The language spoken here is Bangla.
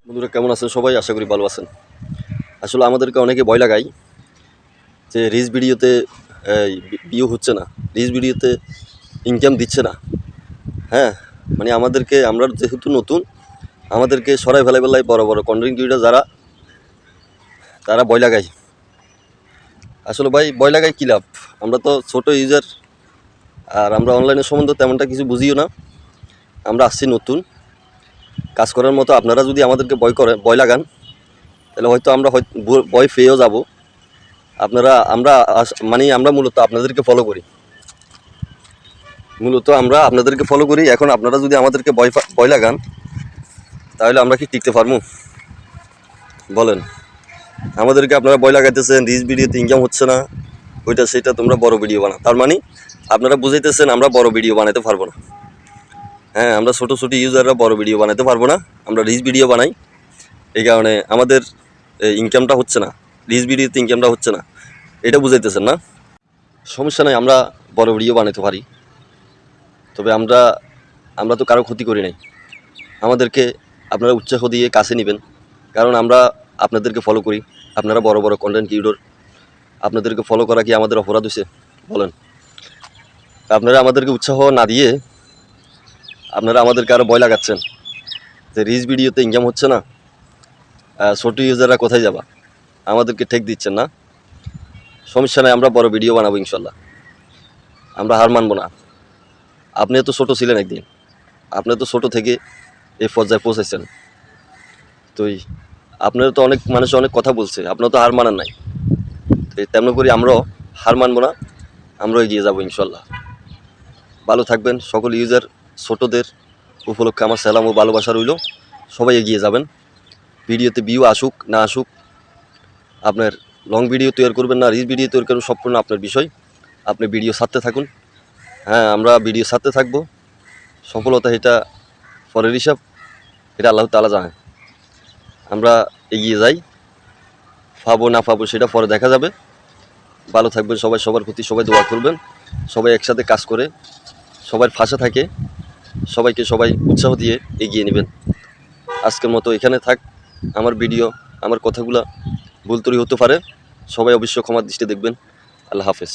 বন্ধুরা কেমন আছেন সবাই? আশা করি ভালো আছেন। আসলে আমাদেরকে অনেকে ভয় লাগায় যে রিলস ভিডিওতে ভিউ হচ্ছে না, রিলস ভিডিওতে ইনকাম দিচ্ছে না। হ্যাঁ, মানে আমরা যেহেতু নতুন, আমাদেরকে সরাই ফেলাই বড় বড় কন্টেন্ট ক্রিয়েটর যারা, তারা ভয় লাগায়। আসলে ভাই ভয় লাগায় কী লাভ? আমরা তো ছোট ইউজার, আর আমরা অনলাইনের সম্বন্ধে তেমনটা কিছু বুঝিও না। আমরা আসছি নতুন কাজ করার মতো। আপনারা যদি আমাদেরকে ভয় লাগান, তাহলে হয়তো আমরা ভয় পেয়েও যাব। আমরা মূলত আপনাদেরকে ফলো করি, এখন আপনারা যদি আমাদেরকে ভয় লাগান, তাহলে আমরা কি টিকতে পারবো? বলেন। আমাদেরকে আপনারা ভয় লাগাইতেছেন, রিলস ভিডিওতে ইনকাম হচ্ছে না, ওইটা সেটা, তোমরা বড় ভিডিও বানাও। তার মানে আপনারা বুঝাইতেছেন আমরা বড় ভিডিও বানাতে পারবো না। হ্যাঁ, আমরা ছোটো ইউজাররা বড় ভিডিও বানাতে পারবো না, আমরা রিলস ভিডিও বানাই। এই কারণে আমাদের ইনকামটা হচ্ছে না, রিলস ভিডিওতে ইনকামটা হচ্ছে না, এটা বুঝাইতেছেন না? সমস্যা নাই, আমরা বড় ভিডিও বানাতে পারি, তবে আমরা তো কারো ক্ষতি করি নাই। আমাদেরকে আপনারা উৎসাহ দিয়ে কাছে নেবেন, কারণ আমরা আপনাদেরকে ফলো করি। আপনারা বড় বড় কন্টেন্ট ক্রিয়েটর, আপনাদেরকে ফলো করা কি আমাদের অপরাধ হয়েছে? বলেন। আপনারা আমাদেরকে উৎসাহ না দিয়ে আপনারা আমাদেরকে আরও ভয় লাগাচ্ছেন যে রিলস ভিডিওতে ইনকাম হচ্ছে না, ছোটো ইউজাররা কোথায় যাবা, আমাদেরকে ঠেক দিচ্ছেন না। সমস্যা নাই, আমরা বড় ভিডিও বানাবো ইনশাল্লাহ, আমরা হার মানবো না। আপনি তো ছোটো ছিলেন একদিন, আপনি তো ছোটো থেকে এই পর্যায়ে পৌঁছেছেন, তো আপনার তো অনেক মানুষ অনেক কথা বলছে, আপনার তো হার মানার নাই। তো তেমন করে আমরাও হার মানবো না, আমরাও এগিয়ে যাবো ইনশাল্লাহ। ভালো থাকবেন সকল ইউজার। ছোটোদের উপলক্ষে আমার সালাম ও ভালোবাসা রইল। সবাই এগিয়ে যাবেন, ভিডিওতে ভিউ আসুক না আসুক। আপনার লং ভিডিও তৈরি করবেন না রিলস ভিডিও তৈরি করবেন, সম্পূর্ণ আপনার বিষয়। আপনি ভিডিও ছাড়তে থাকুন। হ্যাঁ, আমরা ভিডিও ছাড়তে থাকবো। সফলতা এটা পরের হিসাব, এটা আল্লাহ তাআলা জানে। আমরা এগিয়ে যাই, পাবো না পাবো সেটা পরে দেখা যাবে। ভালো থাকবেন সবাই, সবার প্রতি সবাই দোয়া করবেন, সবাই একসাথে কাজ করে সবার পাশে থাকে, সবাই উৎসাহ দিয়ে এগিয়ে নেবেন। আজকের মতো এখানে থাক। আমার ভিডিও, আমার কথাগুলা ভুল ত্রুটি হতে পারে, সবাই অবশ্যই ক্ষমার দৃষ্টি দেখবেন। আল্লাহ হাফেজ।